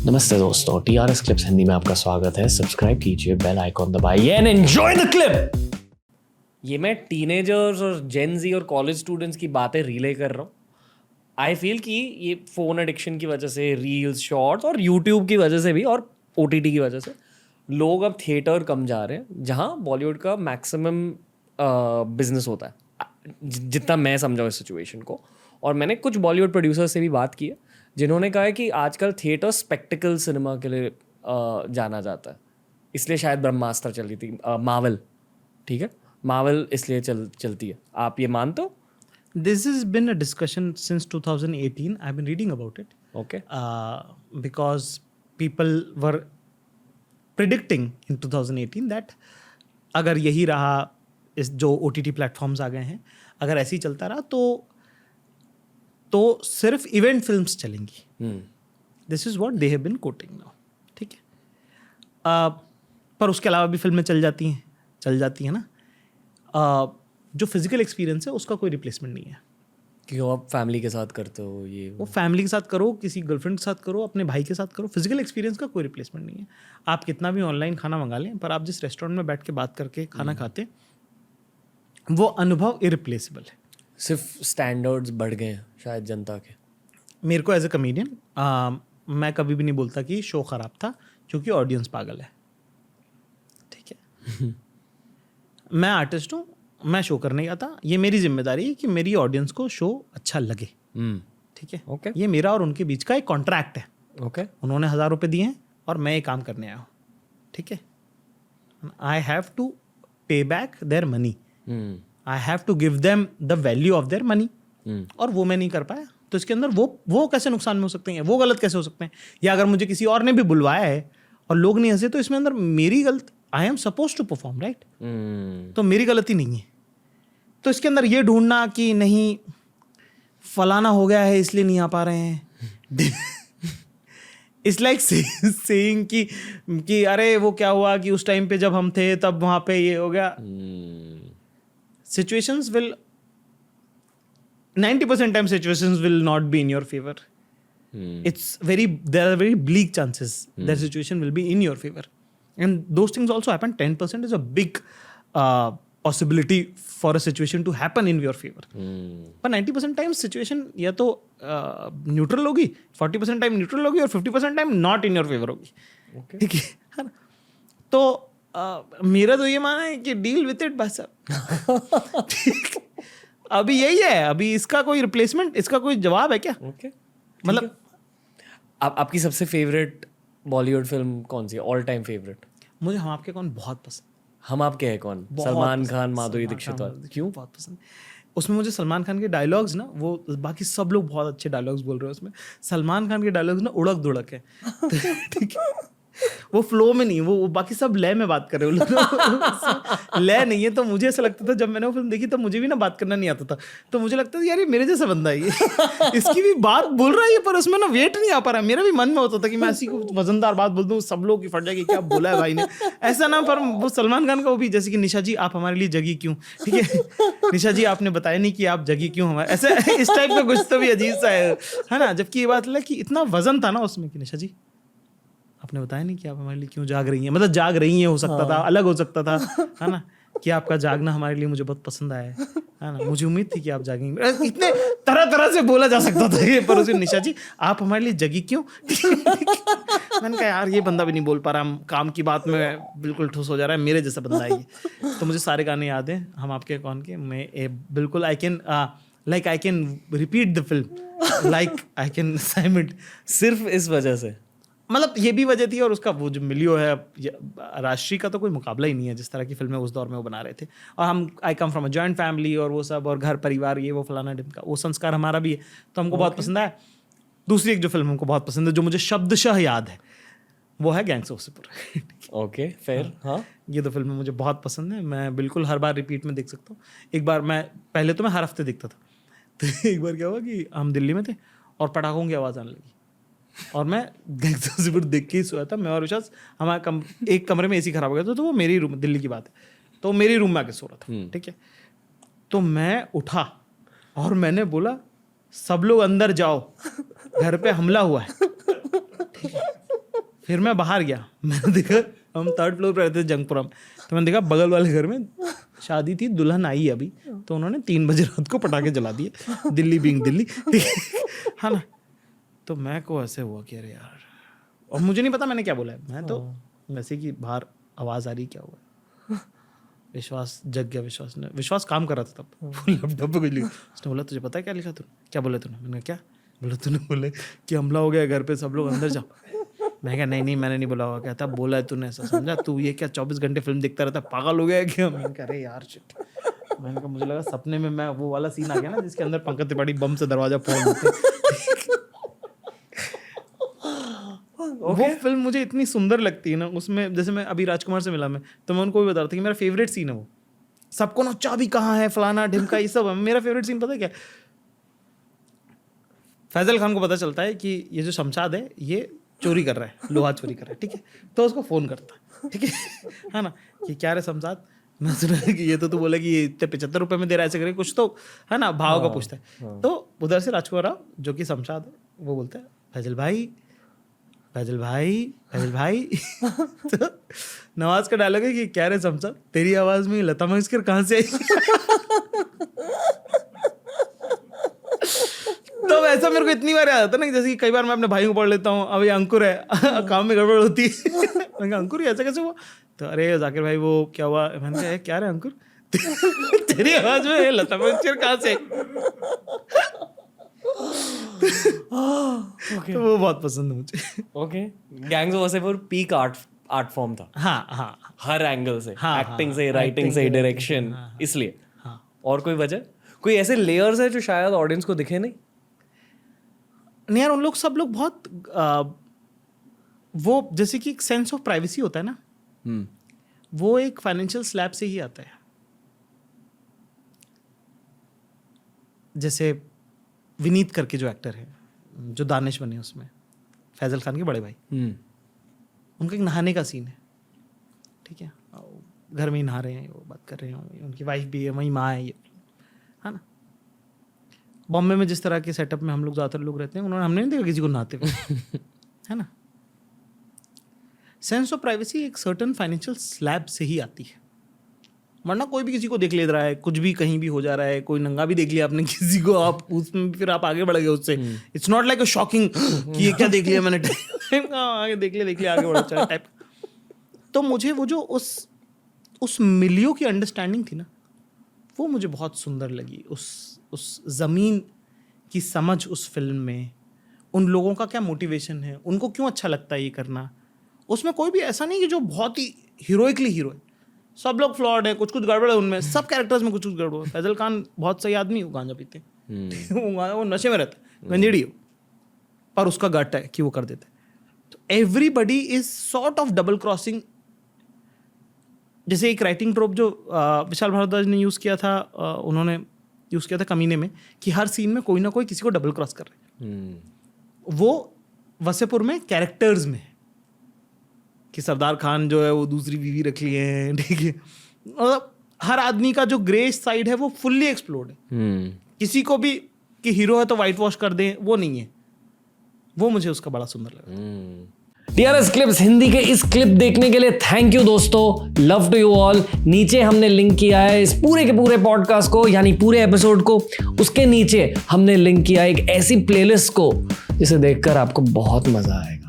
नमस्ते दोस्तों, TRS clips Hindi में आपका स्वागत है। सब्सक्राइब कीजिए, बेल आइकॉन दबाइए एंड एंजॉय द क्लिप। ये मैं टीनेजर्स और जेन जी और कॉलेज स्टूडेंट्स की बातें रिले कर रहा हूँ। आई फील कि ये फ़ोन एडिक्शन की वजह से, रील्स, शॉर्ट्स और यूट्यूब की वजह से भी और OTT की वजह से लोग अब थिएटर कम जा रहे हैं, जहाँ बॉलीवुड का मैक्सिमम बिजनेस होता है, जितना मैं समझा इस सिचुएशन को। और मैंने कुछ बॉलीवुड प्रोड्यूसर से भी बात की है, जिन्होंने कहा है कि आजकल थिएटर स्पेक्टिकल सिनेमा के लिए जाना जाता है। इसलिए शायद ब्रह्मास्त्र चल रही थी, मार्वल, ठीक है, मार्वल इसलिए चलती है। आप ये मानते हो? This has been a discussion since 2018. I've been reading about it. Okay, Because people were predicting in 2018 that अगर यही रहा, इस जो OTT प्लेटफॉर्म्स आ गए हैं, अगर ऐसे ही चलता रहा तो सिर्फ इवेंट फिल्म्स चलेंगी. This is what they have been quoting now. ठीक है, पर उसके अलावा भी फिल्में चल जाती हैं ना. जो फिजिकल एक्सपीरियंस है उसका कोई रिप्लेसमेंट नहीं है. क्यों आप फैमिली के साथ करते हो ये? वो फैमिली के साथ करो, किसी गर्लफ्रेंड के साथ करो, अपने भाई के साथ करो, फिजिकल एक्सपीरियंस का कोई रिप्लेसमेंट नहीं है. आप कितना भी ऑनलाइन खाना मंगा लें, पर आप जिस रेस्टोरेंट में बैठ के बात करके खाना खाते, वो अनुभव इरिप्लेसेबल है. सिर्फ स्टैंडर्ड्स बढ़ गए हैं शायद जनता के. मेरे को एज ए कमेडियन मैं कभी भी नहीं बोलता कि शो ख़राब था, क्योंकि ऑडियंस पागल है. ठीक है. मैं आर्टिस्ट हूँ, मैं शो करने आता, ये मेरी जिम्मेदारी है कि मेरी ऑडियंस को शो अच्छा लगे. ठीक है. ओके, ये मेरा और उनके बीच का एक कॉन्ट्रैक्ट है. ओके, उन्होंने 1000 रुपये दिए हैं और मैं ये काम करने आया हूँ. ठीक है. I have to pay back their money. I have to give them the value of their money. और वो मैं नहीं कर पाया, तो इसके अंदर वो कैसे नुकसान में हो सकते हैं, वो गलत कैसे हो सकते हैं. या अगर मुझे किसी और ने भी बुलवाया है और लोग नहीं हंसे, तो इसमें अंदर मेरी गलत, I am suppose to perform, right. तो मेरी गलती नहीं है. तो इसके अंदर ये ढूंढना कि नहीं फलाना हो गया है इसलिए नहीं आ पा रहे हैं, इट्स लाइक सेइंग कि अरे वो क्या हुआ कि उस टाइम पे जब हम थे तब वहां पे ये हो गया. Situations will 90% time situations will not be in your favor. There are very bleak chances that situation will be in your favor, and those things also happen. 10% is a big possibility for a situation to happen in your favor. पर 90% time situation या तो neutral होगी, 40% time neutral होगी और 50% time not in your favour होगी. ठीक है ना. तो मेरा तो ये मानना है कि डील विथ इट बस. अभी यही है, अभी इसका कोई रिप्लेसमेंट, इसका कोई जवाब है क्या? ओके, मतलब आपकी सबसे फेवरेट बॉलीवुड फिल्म कौन सी है, ऑल टाइम फेवरेट? मुझे हम आपके कौन बहुत पसंद. हम आपके हैं कौन? बहुत सलमान पसंद. खान, माधुरी सलमान दीक्षित. खान, क्यों? बहुत पसंद. उसमें मुझे सलमान खान के डायलॉग्स ना, वो बाकी सब लोग बहुत अच्छे डायलॉग्स बोल रहे हैं, उसमें सलमान खान के डायलॉग्स ना उड़क दुड़क है. ठीक है. वो फ्लो में नहीं, वो बाकी सब लय में बात कर रहे हो. लय नहीं है. तो मुझे ऐसा लगता था जब मैंने वो फिल्म देखी तब मुझे भी ना बात करना नहीं आता था. तो मुझे लगता था यार ये मेरे जैसा बंदा है, ये इसकी भी बात बोल रहा है ये, पर उसमें ना वेट नहीं आ पा रहा. मेरा भी मन में होता था कि मैं ऐसी को वजनदार बात बोल दूँ, सब लोग की फट जाएगी, क्या बोला है भाई ने, ऐसा ना. पर वो सलमान खान का वो भी, जैसे कि निशा जी आप हमारे लिए जगी क्यों. ठीक है. निशा जी आपने बताया नहीं कि आप जगी क्यों हमारे, ऐसे इस टाइप का कुछ तो भी अजीब सा है ना. जबकि ये बात है कि इतना वजन था ना उसमें कि निशा जी आपने बताया नहीं कि आप हमारे लिए क्यों जाग रही हैं. मतलब जाग रही हैं हो सकता था, अलग हो सकता था, है ना, कि आपका जागना हमारे लिए मुझे बहुत पसंद आया है ना. मुझे उम्मीद थी कि आप जागेंगे. इतने तरह तरह से बोला जा सकता था ये, पर उसे निशा जी आप हमारे लिए जगी क्यों. मैंने कहा यार ये बंदा भी नहीं बोल पा रहा, काम की बात में बिल्कुल ठुस हो जा रहा है, मेरे जैसा बंदा है ये. तो मुझे सारे गाने याद हैं हम आपके कौन के. मैं बिल्कुल I can repeat the film, like I can sign it. सिर्फ इस वजह से? मतलब ये भी वजह थी, और उसका वो जो मिलियो है, राष्ट्रीय का तो कोई मुकाबला ही नहीं है जिस तरह की फिल्में उस दौर में वो बना रहे थे. और हम I come from a joint family और वो सब, और घर परिवार ये वो फलाना ढिमका, वो संस्कार हमारा भी है, तो हमको बहुत पसंद आया. दूसरी एक जो फिल्म हमको बहुत पसंद है, जो मुझे शब्दशः याद है, वो है गैंग्स ऑफ वासेपुर. ओके, फिर हाँ, ये दो फिल्में मुझे बहुत पसंद है. मैं बिल्कुल हर बार रिपीट में देख सकता हूँ. एक बार मैं पहले तो मैं हर हफ्ते देखता था, तो एक बार क्या हुआ कि हम दिल्ली में थे और पटाखों की आवाज़ आने लगी, और मैं गैंग्स ऑफ वासेपुर देख के ही सोया था. मैं और विशास हमारा एक कमरे में AC खराब हो गया था, तो वो मेरी रूम, दिल्ली की बात है, तो मेरी रूम में आके सो रहा था. ठीक है. तो मैं उठा और मैंने बोला सब लोग अंदर जाओ, घर पे हमला हुआ है. ठीक है. फिर मैं बाहर गया, मैंने देखा हम 3rd फ्लोर पर रहते थे जंगपुरा में, तो मैंने देखा बगल वाले घर में शादी थी, दुल्हन आई अभी, तो उन्होंने 3 बजे रात को पटाखे जला दिए, दिल्ली बीइंग दिल्ली, है ना। तो मैं को ऐसे हुआ कि अरे यार, और मुझे नहीं पता मैंने क्या बोला है, मैं तो वैसे कि बाहर आवाज़ आ रही क्या हुआ, विश्वास जग गया, विश्वास काम कर रहा था तब, लैपटॉप पे उसने बोला तुझे पता है क्या लिखा तूने, क्या बोला तूने, मैंने क्या बोला, तूने बोले कि हमला हो गया घर पे, सब लोग अंदर जाओ। मैं कहा नहीं मैंने नहीं बोला होगा, कहता बोला है तूने, ऐसा समझा तू ये क्या 24 घंटे फिल्म देखता रहता, पागल हो गया है क्या। मैं कह रहे यार शिट, मैंने कहा मुझे लगा सपने में मैं वो वाला सीन आ गया ना जिसके अंदर पंकज त्रिपाठी बम से दरवाजा फोड़ देते। वो फिल्म मुझे इतनी सुंदर लगती है ना, उसमें जैसे मैं अभी राजकुमार से मिला मैं, तो मैं उनको भी बता रहा था कि मेरा फेवरेट सीन है वो, सबको ना चाबी कहाँ है फलाना ढिमका ये सब, मेरा फेवरेट सीन पता है क्या, फैजल खान को पता चलता है कि ये जो शमशाद है ये चोरी कर रहा है, लोहा चोरी कर रहा है, ठीक है, तो उसको फ़ोन करता है, ठीक है ना, कि क्या रे शमशाद, मैं सुना कि ये तो तू बोला कि ये इतने 75 रुपये में दे रहा है, ऐसे करके कुछ तो है ना, भाव का पूछता है। तो उधर से राजकुमार राव जो कि शमशाद है वो बोलता है फैजल भाई तो नवाज का डायलॉग है कि क्या रे शमशाद, तेरी आवाज़ में लता मंगेशकर कहाँ से आई। तो ऐसा मेरे को इतनी बार याद आता ना, जैसे कि कई बार मैं अपने भाई को पढ़ लेता हूँ, अब ये अंकुर है काम में गड़बड़ होती है, मैंने कहा अंकुर ऐसा कैसे हुआ, तो अरे जाकिर भाई वो क्या हुआ, मैंने कहा क्या रे अंकुर, तेरी आवाज में लता मंगेशकर कहाँ से। तो वो बहुत पसंद है मुझे। Okay, gangs of Wasseypur peak art form था। हाँ हर एंगल से, हाँ, एक्टिंग हाँ, से, राइटिंग से, डायरेक्शन, इसलिए। और कोई वजह, कोई ऐसे लेयर्स है जो शायद ऑडियंस को दिखे नहीं यार, उन लोग सब लोग बहुत वो जैसे कि एक सेंस ऑफ प्राइवेसी होता है ना, वो एक फाइनेंशियल स्लैब से ही आता है। जैसे विनीत करके जो एक्टर है, जो दानिश बने उसमें, फैजल खान के बड़े भाई, उनका एक नहाने का सीन है, ठीक है, घर में ही नहा रहे हैं, वो बात कर रहे हैं, उनकी वाइफ भी है, वही माँ है, ये है ना। बॉम्बे में जिस तरह के सेटअप में हम लोग ज़्यादातर लोग रहते हैं, हमने नहीं देखा किसी को नहाते हुए, है ना। सेंस ऑफ प्राइवेसी एक सर्टन फाइनेंशियल स्लैब से ही आती है, वरना कोई भी किसी को देख ले रहा है, कुछ भी कहीं भी हो जा रहा है, कोई नंगा भी देख लिया आपने किसी को, आप उसमें फिर आप आगे बढ़ गए उससे, it's not like a shocking कि ये क्या देख लिया मैंने, आगे देख लिया आगे बढ़ चला टाइप। तो मुझे वो जो उस मिलियो की अंडरस्टैंडिंग थी ना, वो मुझे बहुत सुंदर लगी। उस ज़मीन की समझ उस फिल्म में, उन लोगों का क्या मोटिवेशन है, उनको क्यों अच्छा लगता है ये करना। उसमें कोई भी ऐसा नहीं कि जो बहुत ही हीरोइकली हीरो है, सब लोग फ्लॉड है, कुछ गड़बड़ है उनमें, सब कैरेक्टर्स में कुछ गड़बड़ है। फैजल खान बहुत सही आदमी, वो गांजा पीते वो नशे में रहता है, गंजेड़ी हो, पर उसका गट है कि वो कर देता है। तो everybody is sort of double crossing. जैसे एक राइटिंग ट्रोप जो विशाल भारद्वाज ने यूज़ किया था, उन्होंने यूज़ किया था कमीने में, कि हर सीन में कोई ना कोई किसी को डबल क्रॉस कर रहे हैं। वो वसेपुर में कैरेक्टर्स में कि सरदार खान जो है वो दूसरी बीवी रख लिए हैं, ठीक है, मतलब हर आदमी का जो ग्रे साइड है वो फुल्ली एक्सप्लोर्ड है। किसी को भी कि हीरो है तो वाइट वॉश कर दें, वो नहीं है। वो मुझे उसका बड़ा सुंदर लगा। DRS क्लिप्स हिंदी के इस क्लिप देखने के लिए थैंक यू दोस्तों, लव टू यू ऑल। नीचे हमने लिंक किया है इस पूरे के पूरे पॉडकास्ट को, यानी पूरे एपिसोड को, उसके नीचे हमने लिंक किया एक ऐसी प्लेलिस्ट को जिसे देखकर आपको बहुत मजा आएगा।